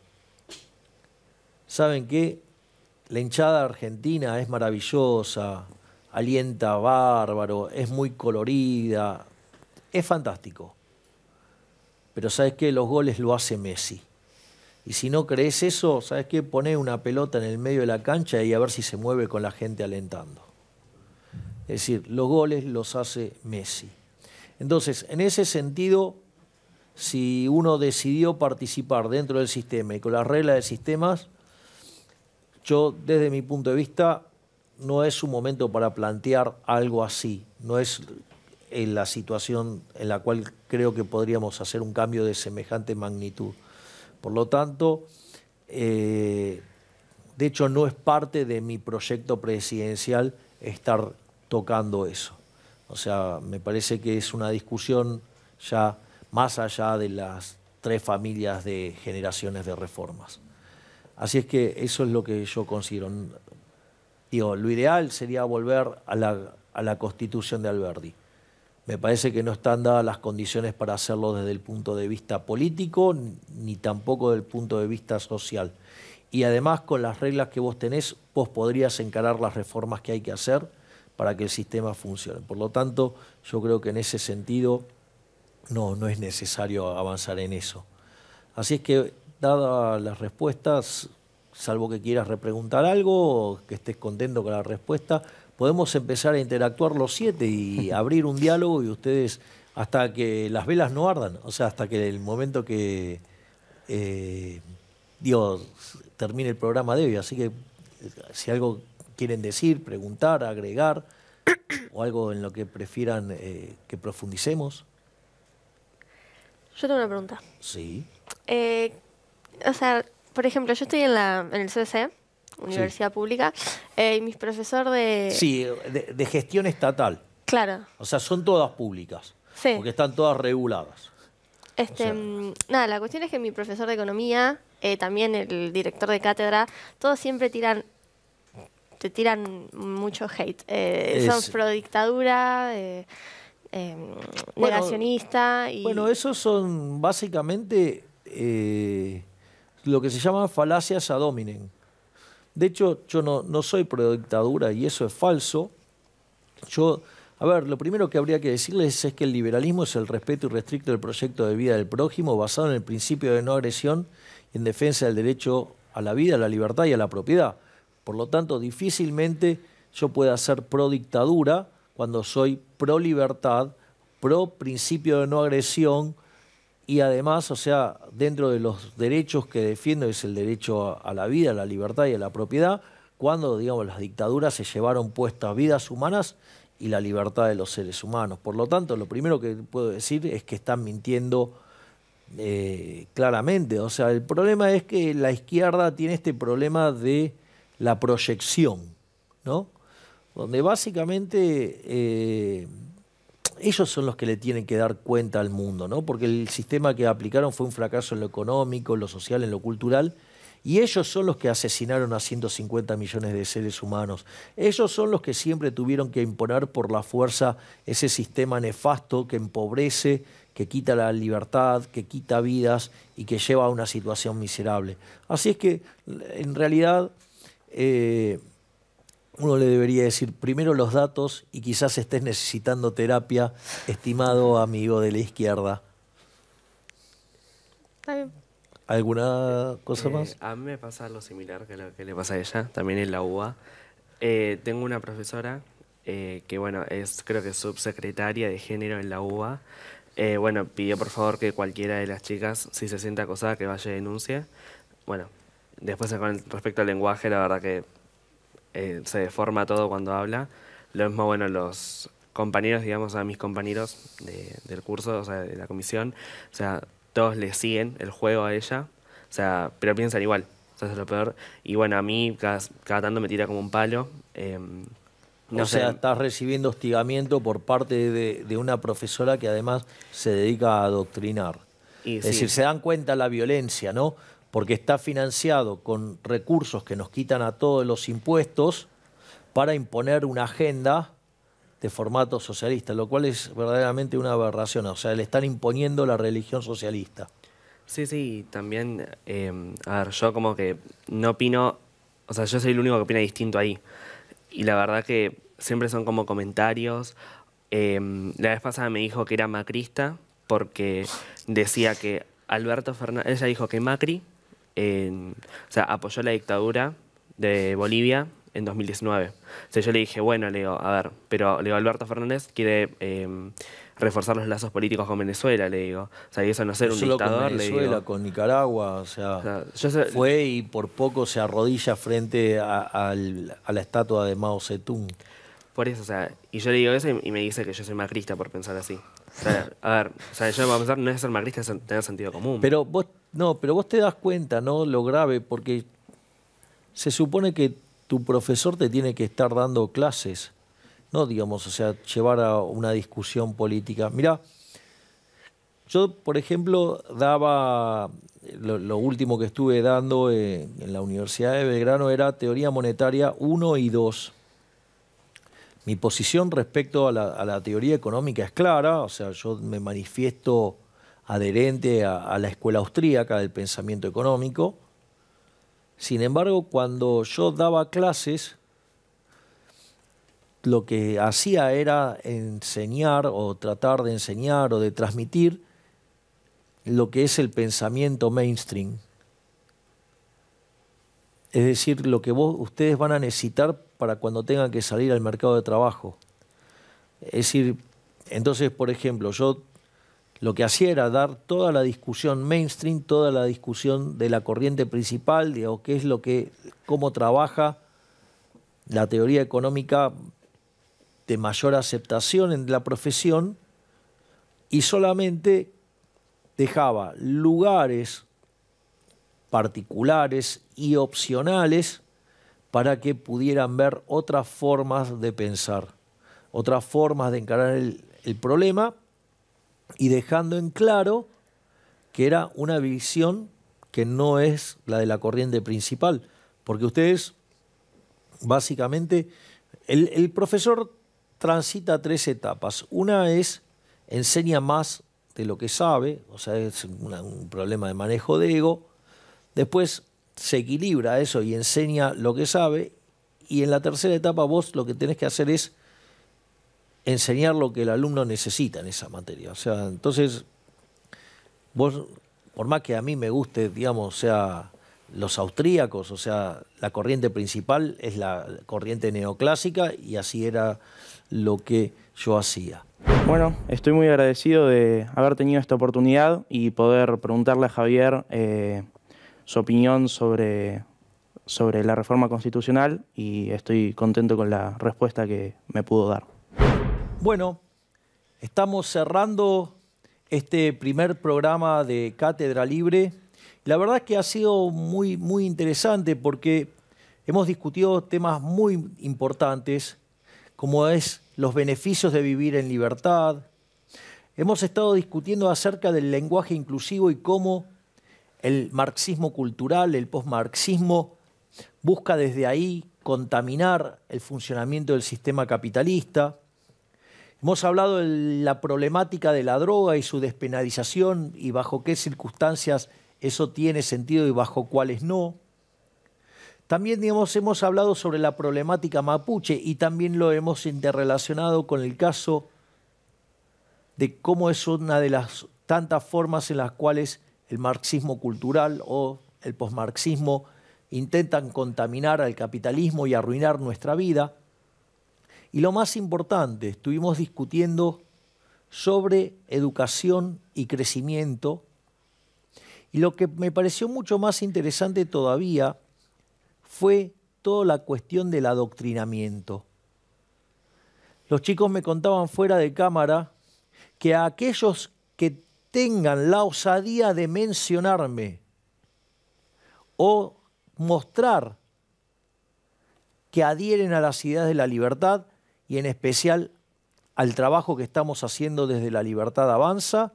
¿Saben qué? La hinchada argentina es maravillosa, alienta bárbaro, es muy colorida, es fantástico. Pero ¿sabes qué? Los goles lo hace Messi. Y si no crees eso, ¿sabes qué? Poné una pelota en el medio de la cancha y a ver si se mueve con la gente alentando. Es decir, los goles los hace Messi. Entonces, en ese sentido, si uno decidió participar dentro del sistema y con las reglas del sistema, yo, desde mi punto de vista, no es un momento para plantear algo así. No es en la situación en la cual creo que podríamos hacer un cambio de semejante magnitud. Por lo tanto, de hecho, no es parte de mi proyecto presidencial estar tocando eso. O sea, me parece que es una discusión ya más allá de las 3 familias de generaciones de reformas. Así es que eso es lo que yo considero. Digo, lo ideal sería volver a la Constitución de Alberdi. Me parece que no están dadas las condiciones para hacerlo desde el punto de vista político, ni tampoco desde el punto de vista social. Y además, con las reglas que vos tenés, vos podrías encarar las reformas que hay que hacer para que el sistema funcione. Por lo tanto, yo creo que en ese sentido no es necesario avanzar en eso. Así es que, dadas las respuestas, salvo que quieras repreguntar algo o que estés contento con la respuesta, podemos empezar a interactuar los 7 y abrir un diálogo y ustedes, hasta que las velas no ardan, o sea, hasta que el momento que termine el programa de hoy. Así que si algo quieren decir, preguntar, agregar, o algo en lo que prefieran que profundicemos. Yo tengo una pregunta. Sí. O sea, por ejemplo, yo estoy en el CBC, Universidad Pública, y mi profesor de... Sí, de gestión estatal. Claro. O sea, son todas públicas. Sí. Porque están todas reguladas. Nada, la cuestión es que mi profesor de economía, también el director de cátedra, todos siempre te tiran mucho hate. Son pro dictadura, negacionista. Bueno, esos son básicamente lo que se llama falacias ad hominem. De hecho, yo no soy pro dictadura y eso es falso. Yo A ver, lo primero que habría que decirles es que el liberalismo es el respeto irrestricto del proyecto de vida del prójimo basado en el principio de no agresión y en defensa del derecho a la vida, a la libertad y a la propiedad. Por lo tanto, difícilmente yo pueda ser pro dictadura cuando soy pro libertad, pro principio de no agresión y además, o sea, dentro de los derechos que defiendo es el derecho a la vida, a la libertad y a la propiedad, cuando, digamos, las dictaduras se llevaron puestas vidas humanas y la libertad de los seres humanos. Por lo tanto, lo primero que puedo decir es que están mintiendo claramente. O sea, el problema es que la izquierda tiene este problema de la proyección, ¿no? Donde básicamente ellos son los que le tienen que dar cuenta al mundo, ¿no? Porque el sistema que aplicaron fue un fracaso en lo económico, en lo social, en lo cultural, y ellos son los que asesinaron a 150 millones de seres humanos. Ellos son los que siempre tuvieron que imponer por la fuerza ese sistema nefasto que empobrece, que quita la libertad, que quita vidas y que lleva a una situación miserable. Así es que, en realidad, uno le debería decir primero los datos y quizás estés necesitando terapia, estimado amigo de la izquierda. Está bien. ¿Alguna cosa más? A mí me pasa algo similar que lo que le pasa a ella, también en la UBA. Tengo una profesora que, bueno, es creo que subsecretaria de género en la UBA. Bueno, pidió por favor que cualquiera de las chicas, si se siente acosada, que vaya y denuncie. Bueno, después con respecto al lenguaje, la verdad que se deforma todo cuando habla. Lo mismo, bueno, los compañeros, digamos, a mis compañeros del curso, o sea, de la comisión, o sea, todos le siguen el juego a ella, o sea, pero piensan igual, o sea, eso es lo peor. Y bueno, a mí cada tanto me tira como un palo. O sea, estás recibiendo hostigamiento por parte de una profesora que además se dedica a adoctrinar. Es decir, se dan cuenta de la violencia, ¿no? Porque está financiado con recursos que nos quitan a todos los impuestos para imponer una agenda de formato socialista, lo cual es verdaderamente una aberración. O sea, le están imponiendo la religión socialista. Sí, también, a ver, yo como que no opino, o sea, yo soy el único que opina distinto ahí. Y la verdad que siempre son como comentarios. La vez pasada me dijo que era macrista porque decía que Alberto Fernández, ella dijo que Macri, o sea, apoyó la dictadura de Bolivia en 2019. O sea, yo le dije, bueno, le digo, a ver, pero le digo, Alberto Fernández quiere reforzar los lazos políticos con Venezuela, le digo. O sea, y eso no ser un dictador, con Venezuela, le digo. Con Nicaragua, o sea fue y por poco se arrodilla frente a la estatua de Mao Zedong. Por eso, o sea, y yo le digo eso y me dice que yo soy macrista por pensar así. O sea, a ver, o sea, yo voy a pensar, no es ser macrista, es tener sentido común. Pero vos te das cuenta, ¿no? Lo grave, porque se supone que tu profesor te tiene que estar dando clases, no, digamos, o sea, llevar a una discusión política. Mirá, yo, por ejemplo, daba, lo último que estuve dando en la Universidad de Belgrano era Teoría Monetaria 1 y 2. Mi posición respecto a la teoría económica es clara, o sea, yo me manifiesto adherente a la escuela austríaca del pensamiento económico. Sin embargo, cuando yo daba clases, lo que hacía era enseñar o tratar de enseñar o de transmitir lo que es el pensamiento mainstream. Es decir, lo que ustedes van a necesitar para cuando tengan que salir al mercado de trabajo. Es decir, entonces, por ejemplo, yo lo que hacía era dar toda la discusión mainstream, toda la discusión de la corriente principal, digamos, cómo trabaja la teoría económica de mayor aceptación en la profesión, y solamente dejaba lugares particulares y opcionales para que pudieran ver otras formas de pensar, otras formas de encarar el problema, y dejando en claro que era una visión que no es la de la corriente principal, porque ustedes, básicamente, el profesor transita 3 etapas. Una es, enseña más de lo que sabe, o sea, es un problema de manejo de ego. Después se equilibra eso y enseña lo que sabe. Y en la tercera etapa vos lo que tenés que hacer es enseñar lo que el alumno necesita en esa materia. O sea, entonces, vos, por más que a mí me guste, digamos, o sea, los austríacos, o sea, la corriente principal es la corriente neoclásica y así era lo que yo hacía. Bueno, estoy muy agradecido de haber tenido esta oportunidad y poder preguntarle a Javier su opinión sobre la reforma constitucional, y estoy contento con la respuesta que me pudo dar. Bueno, estamos cerrando este primer programa de Cátedra Libre. La verdad es que ha sido muy, muy interesante porque hemos discutido temas muy importantes, como es los beneficios de vivir en libertad. Hemos estado discutiendo acerca del lenguaje inclusivo y cómo el marxismo cultural, el posmarxismo, busca desde ahí contaminar el funcionamiento del sistema capitalista. Hemos hablado de la problemática de la droga y su despenalización y bajo qué circunstancias eso tiene sentido y bajo cuáles no. También hemos hablado sobre la problemática mapuche y también lo hemos interrelacionado con el caso de cómo es una de las tantas formas en las cuales el marxismo cultural o el posmarxismo intentan contaminar al capitalismo y arruinar nuestra vida. Y lo más importante, estuvimos discutiendo sobre educación y crecimiento. Y lo que me pareció mucho más interesante todavía fue toda la cuestión del adoctrinamiento. Los chicos me contaban fuera de cámara que a aquellos que tengan la osadía de mencionarme o mostrar que adhieren a las ideas de la libertad y en especial al trabajo que estamos haciendo desde La Libertad Avanza,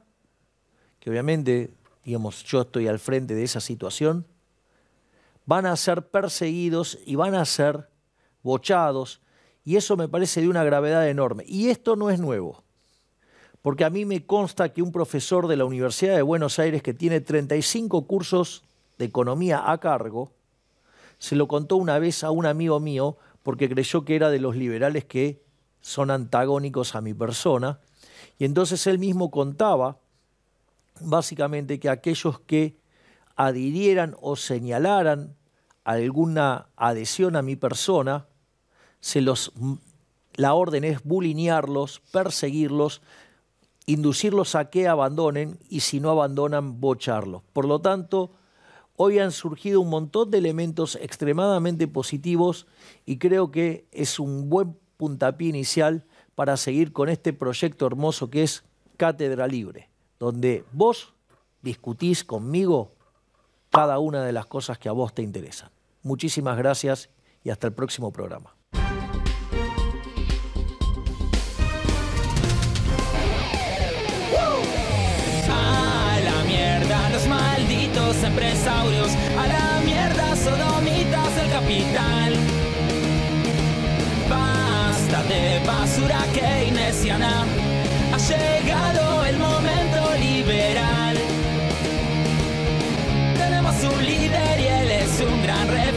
que obviamente, digamos, yo estoy al frente de esa situación, van a ser perseguidos y van a ser bochados, y eso me parece de una gravedad enorme. Y esto no es nuevo, porque a mí me consta que un profesor de la Universidad de Buenos Aires que tiene 35 cursos de economía a cargo, se lo contó una vez a un amigo mío porque creyó que era de los liberales que son antagónicos a mi persona, y entonces él mismo contaba básicamente que aquellos que adhirieran o señalaran alguna adhesión a mi persona, la orden es bulinearlos, perseguirlos, inducirlos a que abandonen y si no abandonan, bocharlos. Por lo tanto, hoy han surgido un montón de elementos extremadamente positivos y creo que es un buen puntapié inicial para seguir con este proyecto hermoso que es Cátedra Libre, donde vos discutís conmigo cada una de las cosas que a vos te interesan. Muchísimas gracias y hasta el próximo programa. A la mierda los malditos empresarios, a la mierda sodomitas del capital. Basta de basura keynesiana, ha llegado